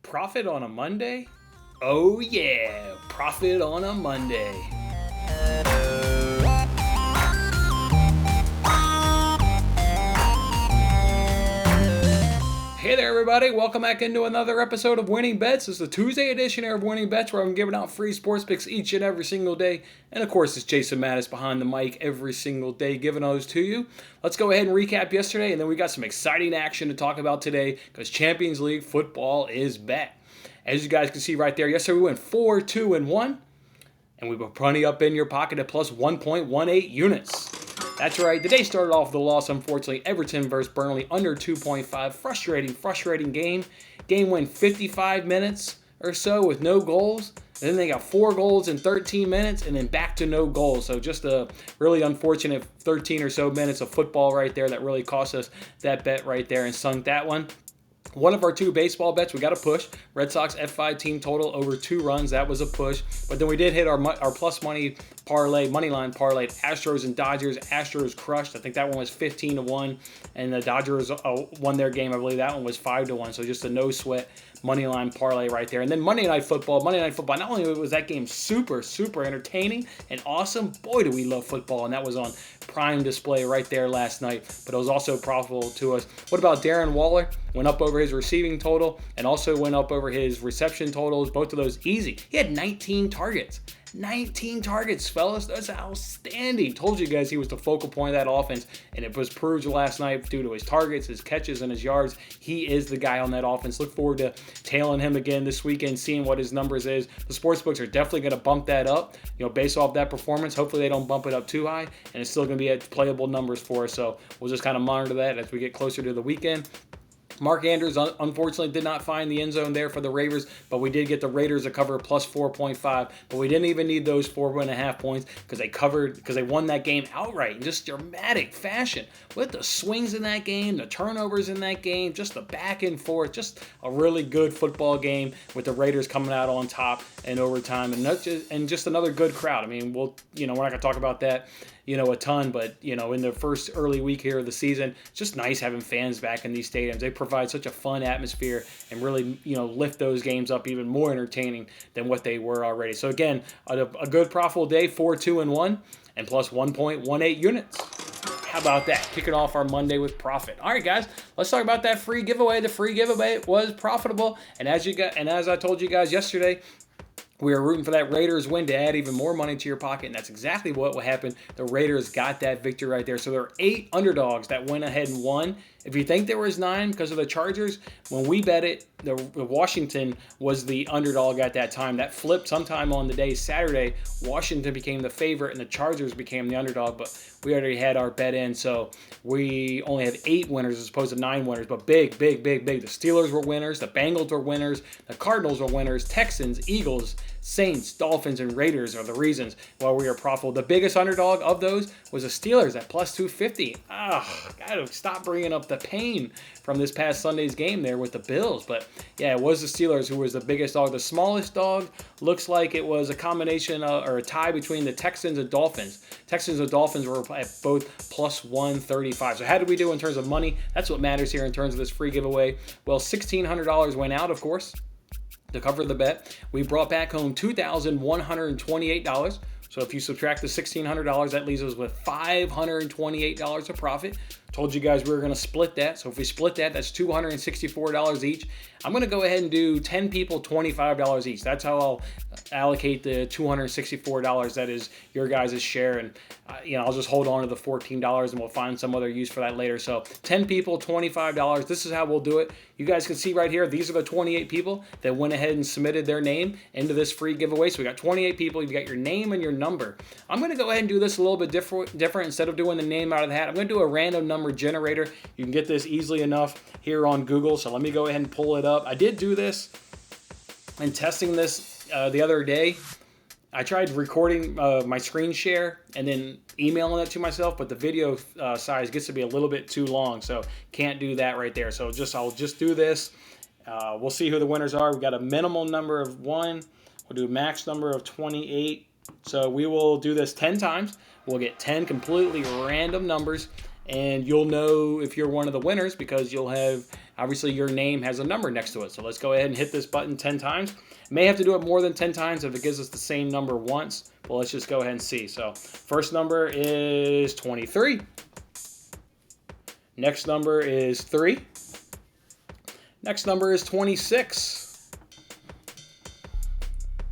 Profit on a Monday? Oh yeah, profit on a Monday. Hey there everybody, welcome back into another episode of Winning Bets. This is the Tuesday edition of Winning Bets where I'm giving out free sports picks each and every single day. And of course it's Jason Mattis behind the mic every single day giving those to you. Let's go ahead and recap yesterday and then we got some exciting action to talk about today because Champions League football is back. As you guys can see right there, yesterday we went 4-2-1 and we put plenty up in your pocket at plus 1.18 units. That's right. The day started off with a loss, unfortunately. Everton versus Burnley under 2.5. Frustrating game. Game went 55 minutes or so with no goals. And then they got 4 goals in 13 minutes and then back to no goals. So just a really unfortunate 13 or so minutes of football right there that really cost us that bet right there and sunk that one. One of our 2 baseball bets, we got a push. Red Sox F5 team total over 2 runs. That was a push. But then we did hit our plus money parlay, Moneyline Parlay, Astros and Dodgers. Astros crushed. I think that one was 15-1. And the Dodgers won their game. I believe that one was 5-1. So just a no sweat Moneyline Parlay right there. And then Monday Night Football. Not only was that game super entertaining and awesome, boy, do we love football. And that was on prime display right there last night. But it was also profitable to us. What about Darren Waller? Went up over his receiving total and also went up over his reception totals. Both of those easy. He had 19 targets. 19 targets, fellas. That's outstanding. Told you guys he was the focal point of that offense, and it was proved last night due to his targets, his catches, and his yards. He is the guy on that offense. Look forward to tailing him again this weekend, seeing what his numbers is. The sportsbooks are definitely going to bump that up, based off that performance. Hopefully they don't bump it up too high, and it's still going to be at playable numbers for us. So we'll just kind of monitor that as we get closer to the weekend. Mark Andrews, unfortunately, did not find the end zone there for the Raiders, but we did get the Raiders to cover plus 4.5. But we didn't even need those 4.5 points because they won that game outright in just dramatic fashion. With the swings in that game, the turnovers in that game, just the back and forth, just a really good football game with the Raiders coming out on top in overtime and just another good crowd. I mean, we're not going to talk about that a ton, but in the first early week here of the season, it's just nice having fans back in these stadiums. They provide such a fun atmosphere and really lift those games up even more entertaining than what they were already. So again, a good profitable day, 4-2-1 and plus 1.18 units. How about that? Kicking off our Monday with profit. All right, guys, let's talk about that free giveaway. The free giveaway was profitable, and as I told you guys yesterday, we are rooting for that Raiders win to add even more money to your pocket, and that's exactly what will happen. The Raiders got that victory right there. So there are 8 underdogs that went ahead and won. If you think there was 9 because of the Chargers, when we bet it, the Washington was the underdog at that time. That flipped sometime on the day Saturday. Washington became the favorite, and the Chargers became the underdog, but we already had our bet in, so we only had 8 winners as opposed to 9 winners, but big. The Steelers were winners, the Bengals were winners, the Cardinals were winners, Texans, Eagles, Saints, Dolphins, and Raiders are the reasons why we are profitable. The biggest underdog of those was the Steelers at plus 250. Gotta stop bringing up the pain from this past Sunday's game there with the Bills. But yeah, it was the Steelers who was the biggest dog. The smallest dog looks like it was a combination or a tie between the Texans and Dolphins. Texans and Dolphins were at both plus 135. So how did we do in terms of money? That's what matters here in terms of this free giveaway. Well, $1,600 went out, of course, to cover the bet. We brought back home $2,128. So if you subtract the $1,600, that leaves us with $528 of profit. Told you guys we were going to split that. So if we split that, that's $264 each. I'm going to go ahead and do 10 people $25 each. That's how I'll allocate the $264. That is your guys' share. And, I'll just hold on to the $14 and we'll find some other use for that later. So 10 people, $25. This is how we'll do it. You guys can see right here, these are the 28 people that went ahead and submitted their name into this free giveaway. So we got 28 people. You've got your name and your number. I'm going to go ahead and do this a little bit different. Instead of doing the name out of the hat, I'm going to do a random number generator. You can get this easily enough here on Google. So let me go ahead and pull it up. I did do this and testing this the other day. I tried recording my screen share and then emailing it to myself, but the video size gets to be a little bit too long, so can't do that right there. So I'll just do this. We'll see who the winners are. We've got a minimal number of 1. We'll do a max number of 28. So we will do this 10 times. We'll get 10 completely random numbers, and you'll know if you're one of the winners because you'll have obviously your name has a number next to it. So let's go ahead and hit this button 10 times. May have to do it more than 10 times if it gives us the same number once, but let's just go ahead and see. So first number is 23. Next number is 3. Next number is 26.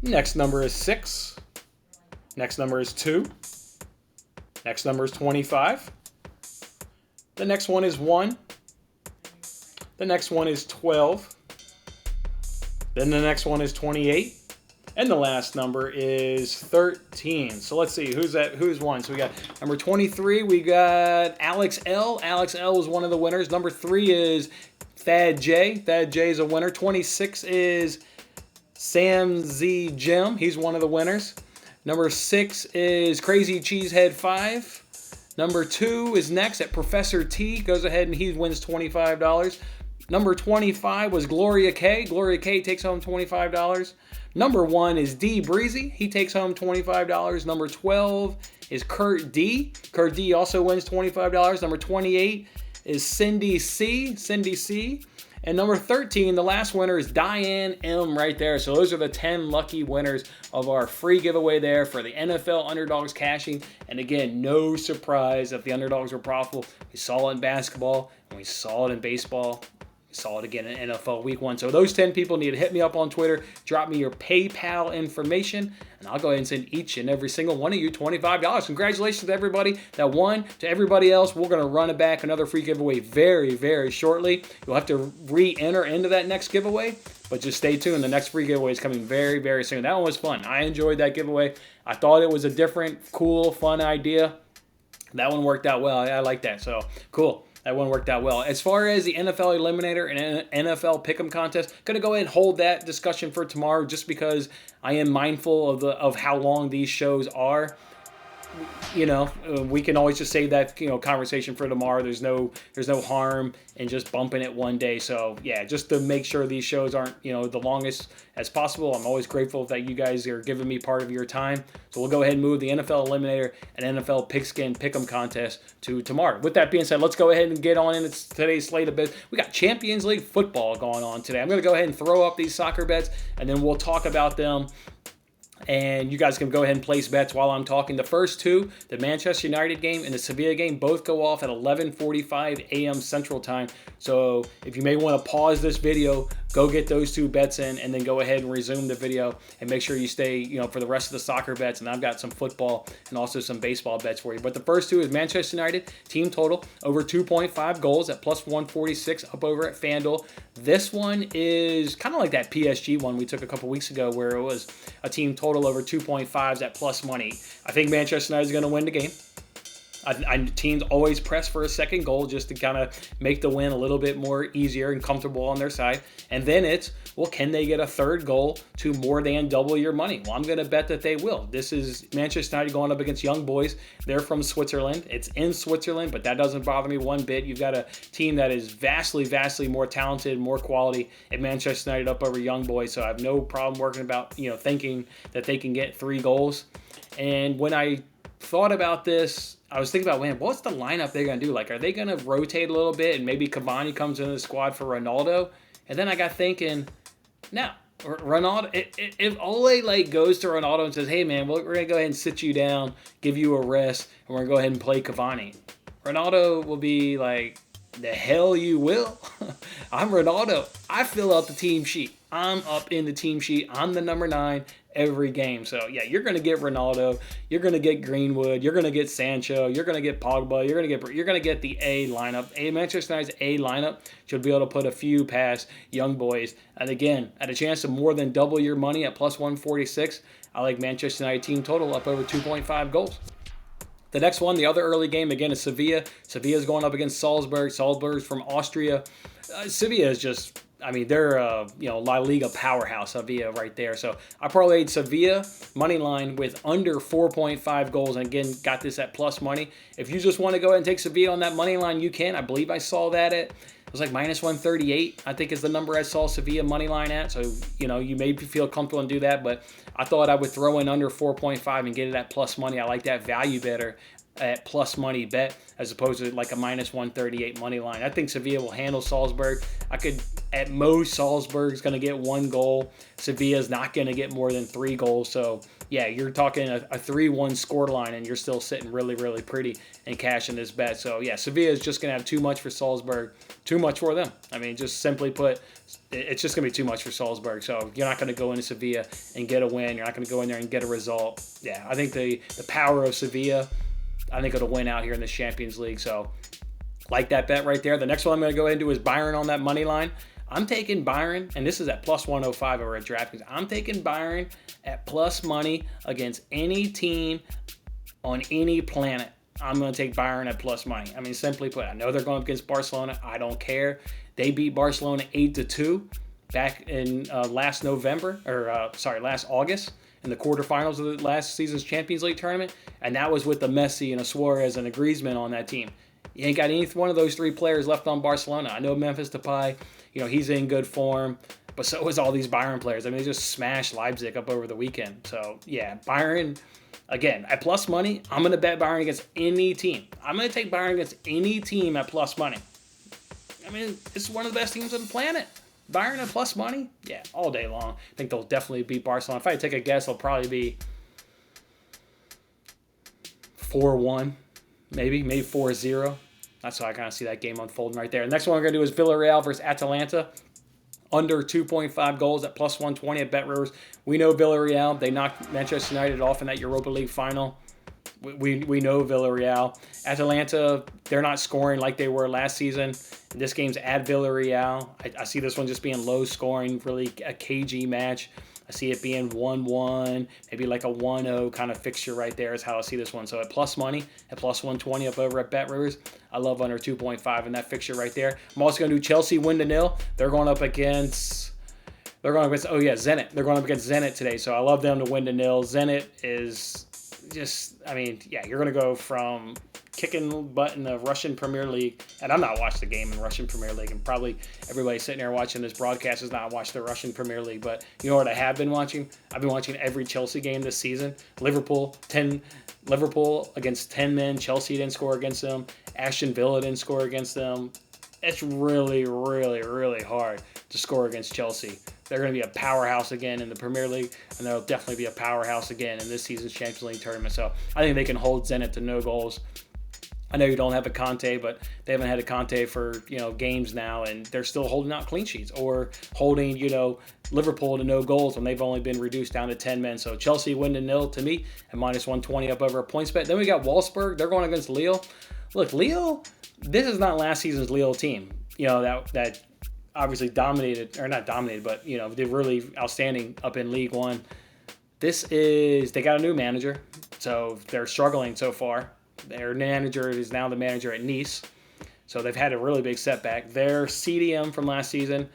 Next number is 6. Next number is 2. Next number is 25. The next one is 1. The next one is 12. Then the next one is 28. And the last number is 13. So let's see, who's won? So we got number 23, we got Alex L. Alex L was one of the winners. Number 3 is Thad J. Thad J is a winner. 26 is Sam Z Jim. He's one of the winners. Number 6 is Crazy Cheesehead 5. Number 2 is next at Professor T. Goes ahead and he wins $25. Number 25 was Gloria K. Gloria K takes home $25. Number 1 is D Breezy. He takes home $25. Number 12 is Kurt D. Kurt D also wins $25. Number 28 is Cindy C. Cindy C. And number 13, the last winner, is Diane M. right there. So those are the 10 lucky winners of our free giveaway there for the NFL Underdogs cashing. And again, no surprise that the Underdogs were profitable. We saw it in basketball, and we saw it in baseball. Saw it again in NFL Week 1. So those 10 people need to hit me up on Twitter, drop me your PayPal information, and I'll go ahead and send each and every single one of you $25. Congratulations to everybody that won. To everybody else, we're going to run it back, another free giveaway very, very shortly. You'll have to re-enter into that next giveaway, but just stay tuned. The next free giveaway is coming very, very soon. That one was fun. I enjoyed that giveaway. I thought it was a different, cool, fun idea. That one worked out well. I like that. So, cool. That one worked out well. As far as the NFL Eliminator and NFL Pick'em contest, going to go ahead and hold that discussion for tomorrow just because I am mindful of how long these shows are. You know, we can always just save that, conversation for tomorrow. There's no harm in just bumping it one day. So yeah, just to make sure these shows aren't, the longest as possible. I'm always grateful that you guys are giving me part of your time. So we'll go ahead and move the NFL Eliminator and NFL Pigskin Pick'em contest to tomorrow. With that being said, let's go ahead and get on into today's slate of bets. We got Champions League football going on today. I'm going to go ahead and throw up these soccer bets, and then we'll talk about them. And you guys can go ahead and place bets while I'm talking. The first two, the Manchester United game and the Sevilla game, both go off at 11:45 a.m. Central Time. So if you may want to pause this video, go get those two bets in, and then go ahead and resume the video. And make sure you stay, for the rest of the soccer bets. And I've got some football and also some baseball bets for you. But the first two is Manchester United, team total, over 2.5 goals at plus 146 up over at FanDuel. This one is kind of like that PSG one we took a couple weeks ago where it was a team total over 2.5s at plus money. I think Manchester United is going to win the game. Teams always press for a second goal just to kind of make the win a little bit more easier and comfortable on their side. And then it's, can they get a third goal to more than double your money? Well, I'm going to bet that they will. This is Manchester United going up against Young Boys. They're from Switzerland. It's in Switzerland, but that doesn't bother me one bit. You've got a team that is vastly, vastly more talented, more quality at Manchester United up over Young Boys. So I have no problem working about, thinking that they can get 3 goals. And when I thought about this, I was thinking about, what's the lineup they're going to do? Like, are they going to rotate a little bit and maybe Cavani comes into the squad for Ronaldo? And then I got thinking, no, Ronaldo, if Ole goes to Ronaldo and says, hey man, we're going to go ahead and sit you down, give you a rest, and we're going to go ahead and play Cavani, Ronaldo will be like, the hell you will? I'm Ronaldo. I fill out the team sheet. I'm up in the team sheet. I'm the number 9 every game. So, yeah, you're going to get Ronaldo. You're going to get Greenwood. You're going to get Sancho. You're going to get Pogba. You're going to get the A lineup. Manchester United's A lineup should be able to put a few past Young Boys. And, again, at a chance to more than double your money at plus 146, I like Manchester United team total up over 2.5 goals. The next one, the other early game, again, is Sevilla. Sevilla is going up against Salzburg. Salzburg's from Austria. Sevilla is just, they're La Liga powerhouse, Sevilla right there. So I parlayed Sevilla money line with under 4.5 goals, and again, got this at plus money. If you just want to go ahead and take Sevilla on that money line, you can. I believe I saw that at, it was like minus 138, I think is the number I saw Sevilla money line at. So, you may feel comfortable and do that, but I thought I would throw in under 4.5 and get it at plus money. I like that value better at plus money bet as opposed to like a minus 138 money line. I think Sevilla will handle Salzburg. At most, Salzburg's going to get 1 goal. Sevilla's not going to get more than 3 goals. So, yeah, you're talking a 3-1 score line, and you're still sitting really, really pretty and cashing this bet. So, yeah, Sevilla is just going to have too much for Salzburg, too much for them. I mean, just simply put, it's just going to be too much for Salzburg. So, you're not going to go into Sevilla and get a win. You're not going to go in there and get a result. Yeah, I think the power of Sevilla, I think it'll win out here in the Champions League. So, like that bet right there. The next one I'm going to go ahead and do is Bayern on that money line. I'm taking Bayern, and this is at plus 105 over at DraftKings. I'm taking Bayern at plus money against any team on any planet. I'm going to take Bayern at plus money. I mean, simply put, I know they're going up against Barcelona. I don't care. They beat Barcelona 8-2 back in last August in the quarterfinals of the last season's Champions League tournament, and that was with the Messi and a Suarez and a Griezmann on that team. You ain't got any one of those 3 players left on Barcelona. I know Memphis Depay, he's in good form, but so is all these Bayern players. I mean, they just smashed Leipzig up over the weekend. So, yeah, Bayern, again, at plus money, I'm going to bet Bayern against any team. I'm going to take Bayern against any team at plus money. I mean, it's one of the best teams on the planet. Bayern at plus money? Yeah, all day long. I think they'll definitely beat Barcelona. If I had to take a guess, they'll probably be 4-1, maybe 4-0. That's how I kind of see that game unfolding right there. The next one we're going to do is Villarreal versus Atalanta. Under 2.5 goals at plus 120 at BetRivers. We know Villarreal. They knocked Manchester United off in that Europa League final. We know Villarreal. Atalanta, they're not scoring like they were last season. This game's at Villarreal. I see this one just being low scoring, really a cagey match. I see it being 1-1, maybe like a 1-0 kind of fixture right there is how I see this one. So at plus money, at plus 120 up over at BetRivers, I love under 2.5 in that fixture right there. I'm also going to do Chelsea win to nil. They're going up against Zenit. They're going up against Zenit today, so I love them to win to nil. Zenit is just, you're going to go from kicking butt in the Russian Premier League, and I'm not watching the game in Russian Premier League, and probably everybody sitting there watching this broadcast has not watched the Russian Premier League, but you know what I have been watching? I've been watching every Chelsea game this season. Liverpool against 10 men. Chelsea didn't score against them. Aston Villa didn't score against them. It's really, really, really hard to score against Chelsea. They're going to be a powerhouse again in the Premier League, and they'll definitely be a powerhouse again in this season's Champions League tournament. So I think they can hold Zenit to no goals. I know you don't have a Conte, but they haven't had a Conte for, games now, and they're still holding out clean sheets or holding, Liverpool to no goals when they've only been reduced down to 10 men. So Chelsea win to nil to me at minus 120 up over a points bet. Then we got Wolfsburg. They're going against Lille. Look, Lille, this is not last season's Lille team, that obviously dominated, or not dominated, but, did really outstanding up in League One. They got a new manager, so they're struggling so far. Their manager is now the manager at Nice. So they've had a really big setback. Their CDM from last season,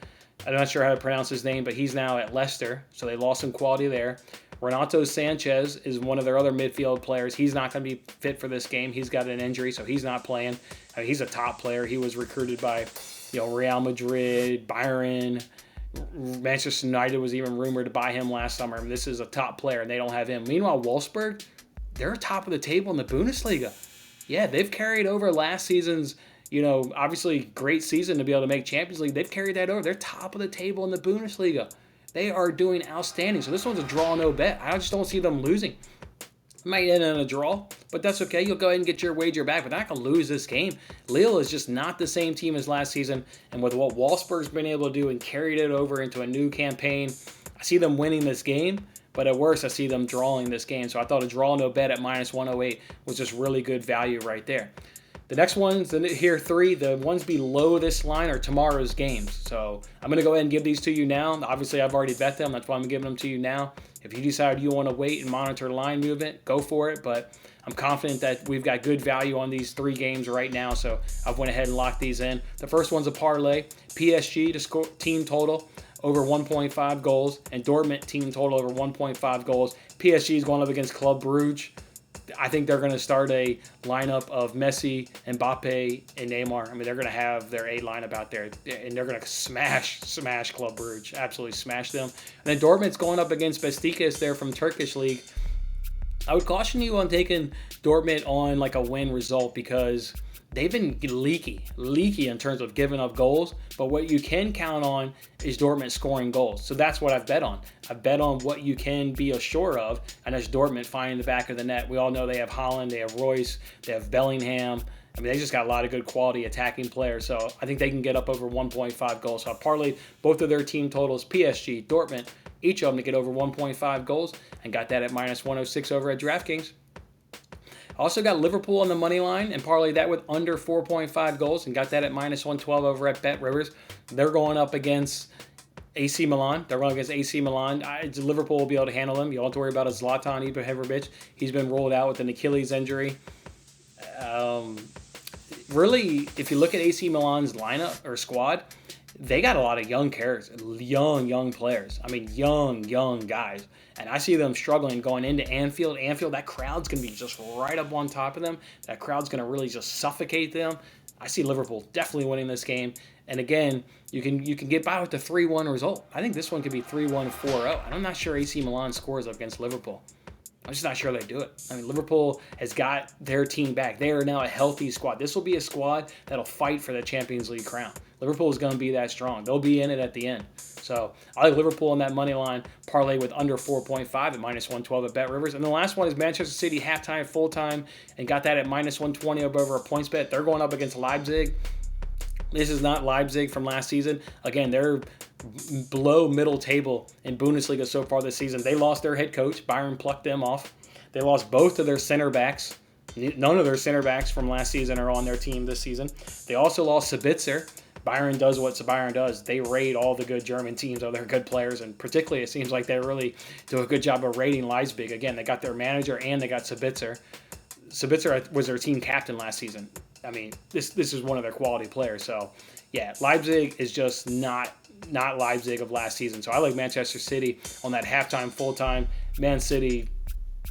I'm not sure how to pronounce his name, but he's now at Leicester. So they lost some quality there. Renato Sanchez is one of their other midfield players. He's not going to be fit for this game. He's got an injury, so he's not playing. He's a top player. He was recruited by Real Madrid, Bayern. Manchester United was even rumored to buy him last summer. I mean, this is a top player, and they don't have him. Meanwhile, Wolfsburg, they're top of the table in the Bundesliga. Yeah, they've carried over last season's, obviously great season to be able to make Champions League. They've carried that over. They're top of the table in the Bundesliga. They are doing outstanding. So this one's a draw, no bet. I just don't see them losing. It might end in a draw, but that's okay. You'll go ahead and get your wager back, but they're not going to lose this game. Lille is just not the same team as last season, and with what Wolfsburg's been able to do and carried it over into a new campaign, I see them winning this game. But at worst, I see them drawing this game. So I thought a draw, no bet at minus 108 was just really good value right there. The next ones, here 3, the ones below this line are tomorrow's games. So I'm going to go ahead and give these to you now. Obviously, I've already bet them. That's why I'm giving them to you now. If you decide you want to wait and monitor line movement, go for it. But I'm confident that we've got good value on these 3 games right now. So I've went ahead and locked these in. The first one's a parlay. PSG to score team total over 1.5 goals, and Dortmund team total over 1.5 goals. PSG is going up against Club Brugge. I think they're going to start a lineup of Messi, Mbappe, and Neymar. I mean, they're going to have their A lineup out there, and they're going to smash Club Brugge, absolutely smash them. And then Dortmund's going up against Besiktas there from Turkish League. I would caution you on taking Dortmund on like a win result because they've been leaky in terms of giving up goals. But what you can count on is Dortmund scoring goals. So that's what I've bet on. I've bet on what you can be assured of, and that's Dortmund finding the back of the net. We all know they have Haaland, they have Royce, they have Bellingham. I mean, they just got a lot of good quality attacking players. So I think they can get up over 1.5 goals. So I parlayed both of their team totals, PSG, Dortmund, each of them to get over 1.5 goals, and got that at minus 106 over at DraftKings. Also got Liverpool on the money line and parlayed that with under 4.5 goals and got that at minus 112 over at BetRivers. They're going up against AC Milan. They're going against AC Milan. Liverpool will be able to handle them. You don't have to worry about a Zlatan Ibrahimovic. He's been ruled out with an Achilles injury. Really, if you look at AC Milan's lineup or squad, they got a lot of young players. I mean, young guys. And I see them struggling going into Anfield. That crowd's going to be just right up on top of them. That crowd's going to really just suffocate them. I see Liverpool definitely winning this game. And again, you can get by with the 3-1 result. I think this one could be 3-1, 4-0. And I'm not sure AC Milan scores up against Liverpool. I'm just not sure they do it. I mean, Liverpool has got their team back. They are now a healthy squad. This will be a squad that'll fight for the Champions League crown. Liverpool is going to be that strong. They'll be in it at the end. So I like Liverpool on that money line, parlay with under 4.5 at minus 112 at BetRivers. And the last one is Manchester City halftime, full-time, and got that at minus 120 over a points bet. They're going up against Leipzig. This is not Leipzig from last season. Again, they're below middle table in Bundesliga so far this season. They lost their head coach. Bayern plucked them off. They lost both of their center backs. None of their center backs from last season are on their team this season. They also lost Sabitzer. Bayern does what Bayern does. They raid all the good German teams, all their good players, and particularly it seems like they really do a good job of raiding Leipzig. Again, they got their manager and they got Sabitzer. Sabitzer was their team captain last season. I mean, this is one of their quality players. So, yeah, Leipzig is just not Leipzig of last season. So I like Manchester City on that halftime, full-time. Man City,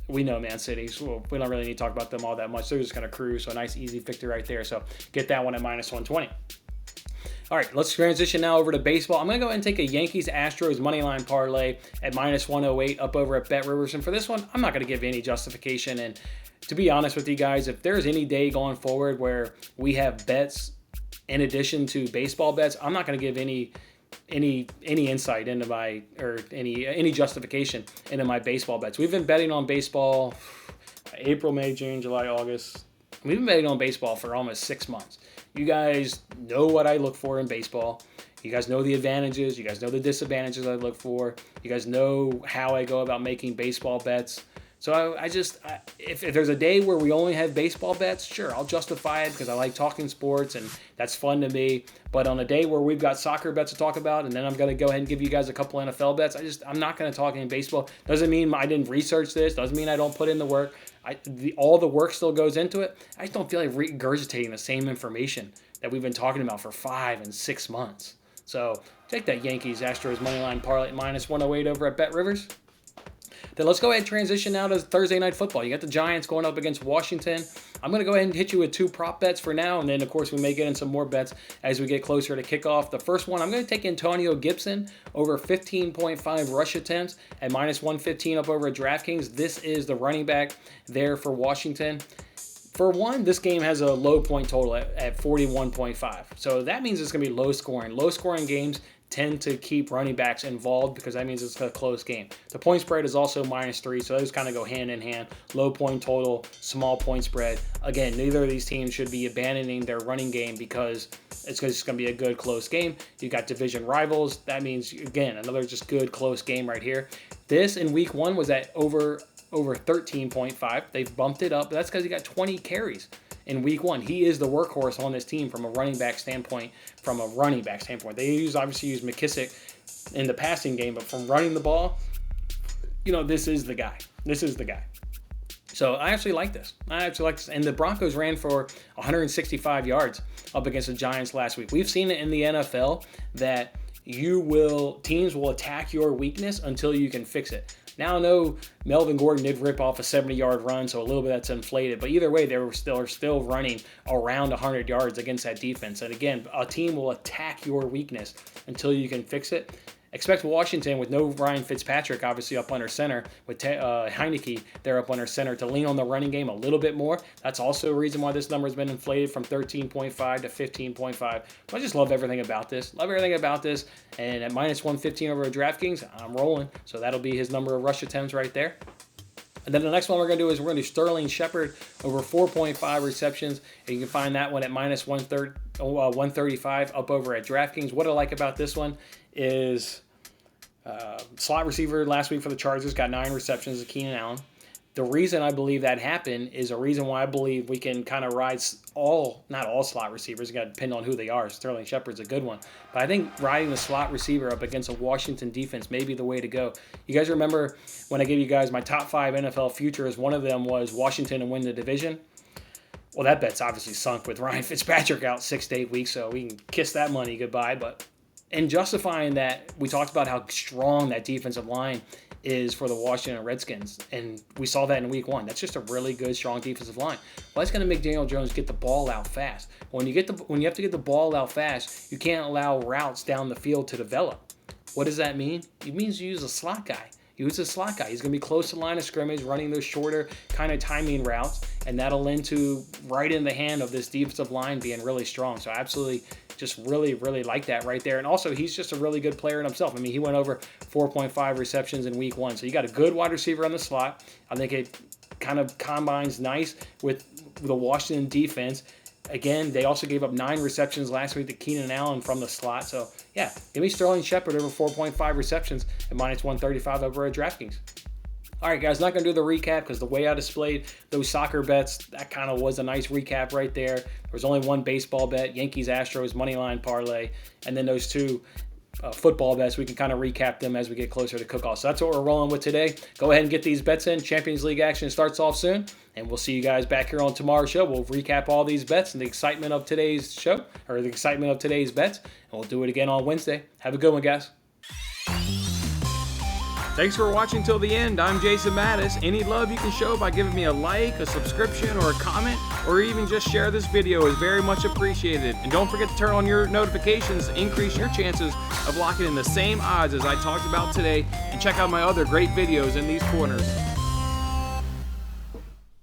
we know Man City. So we don't really need to talk about them all that much. They're just going to cruise. So a nice, easy victory right there. So get that one at minus 120. All right, let's transition now over to baseball. I'm going to go ahead and take a Yankees-Astros moneyline parlay at minus 108 up over at BetRivers. And for this one, I'm not going to give any justification. And to be honest with you guys, if there's any day going forward where we have bets in addition to baseball bets, I'm not going to give any insight into my, or any justification into my baseball bets. We've been betting on baseball April, May, June, July, August. We've been betting on baseball for almost 6 months. You guys know what I look for in baseball. You guys know the advantages. You guys know the disadvantages I look for. You guys know how I go about making baseball bets. So if there's a day where we only have baseball bets, sure, I'll justify it because I like talking sports and that's fun to me. But on a day where we've got soccer bets to talk about and then I'm going to go ahead and give you guys a couple NFL bets, I'm not going to talk any baseball. Doesn't mean I didn't research this. Doesn't mean I don't put in the work. All the work still goes into it. I just don't feel like regurgitating the same information that we've been talking about for 5 and 6 months. So take that Yankees-Astros moneyline parlay at minus 108 over at BetRivers. Then let's go ahead and transition now to Thursday Night Football. You got the Giants going up against Washington. I'm going to go ahead and hit you with 2 prop bets for now, and then, of course, we may get in some more bets as we get closer to kickoff. The first one, I'm going to take Antonio Gibson over 15.5 rush attempts at minus 115 up over at DraftKings. This is the running back there for Washington. For one, this game has a low point total at 41.5. So that means it's going to be low scoring. Low scoring games tend to keep running backs involved because that means it's a close game. The point spread is also -3, so those kind of go hand in hand. Low point total, small point spread. Again, neither of these teams should be abandoning their running game because it's just going to be a good close game. You got division rivals. That means, again, another just good close game right here. This in week 1 was at over 13.5. They've bumped it up. That's because he got 20 carries in week 1. He is the workhorse on this team from a running back standpoint. They obviously use McKissick in the passing game, but from running the ball, this is the guy. So I actually like this. And the Broncos ran for 165 yards up against the Giants last week. We've seen it in the NFL that teams will attack your weakness until you can fix it. Now, I know Melvin Gordon did rip off a 70-yard run, so a little bit that's inflated. But either way, they were still running around 100 yards against that defense. And again, a team will attack your weakness until you can fix it. Expect Washington with no Ryan Fitzpatrick, obviously up under center, with Heineke there up under center, to lean on the running game a little bit more. That's also a reason why this number has been inflated from 13.5 to 15.5. I just love everything about this. And at minus 115 over at DraftKings, I'm rolling. So that'll be his number of rush attempts right there. And then the next one we're going to do is we're going to do Sterling Shepard over 4.5 receptions. And you can find that one at minus 135 up over at DraftKings. What I like about this one is slot receiver last week for the Chargers got 9 receptions of Keenan Allen. The reason I believe that happened is a reason why I believe we can kind of ride not all slot receivers. You got to depend on who they are. Sterling Shepard's a good one. But I think riding the slot receiver up against a Washington defense may be the way to go. You guys remember when I gave you guys my top 5 NFL futures, one of them was Washington and win the division? Well, that bet's obviously sunk with Ryan Fitzpatrick out 6 to 8 weeks, so we can kiss that money goodbye. But in justifying that, we talked about how strong that defensive line is for the Washington Redskins, and we saw that in week 1. That's just a really good, strong defensive line. Well, that's going to make Daniel Jones get the ball out fast. When you have to get the ball out fast, you can't allow routes down the field to develop. What does that mean? It means you use a slot guy. He's going to be close to the line of scrimmage, running those shorter kind of timing routes, and that'll lend to right in the hand of this defensive line being really strong. So absolutely just really, really like that right there. And also, he's just a really good player in himself. I mean, he went over 4.5 receptions in week 1. So you got a good wide receiver on the slot. I think it kind of combines nice with the Washington defense. Again, they also gave up 9 receptions last week to Keenan Allen from the slot. So, yeah, give me Sterling Shepard over 4.5 receptions at minus 135 over at DraftKings. All right, guys, not going to do the recap because the way I displayed those soccer bets, that kind of was a nice recap right there. There was only one baseball bet, Yankees-Astros Moneyline Parlay, and then those 2 football bets. We can kind of recap them as we get closer to kickoff. So that's what we're rolling with today. Go ahead and get these bets in. Champions League action starts off soon, and we'll see you guys back here on tomorrow's show. We'll recap all these bets and the excitement of today's show, or the excitement of today's bets, and we'll do it again on Wednesday. Have a good one, guys. Thanks for watching till the end. I'm Jason Mattis. Any love you can show by giving me a like, a subscription, or a comment, or even just share this video is very much appreciated. And don't forget to turn on your notifications to increase your chances of locking in the same odds as I talked about today. And check out my other great videos in these corners.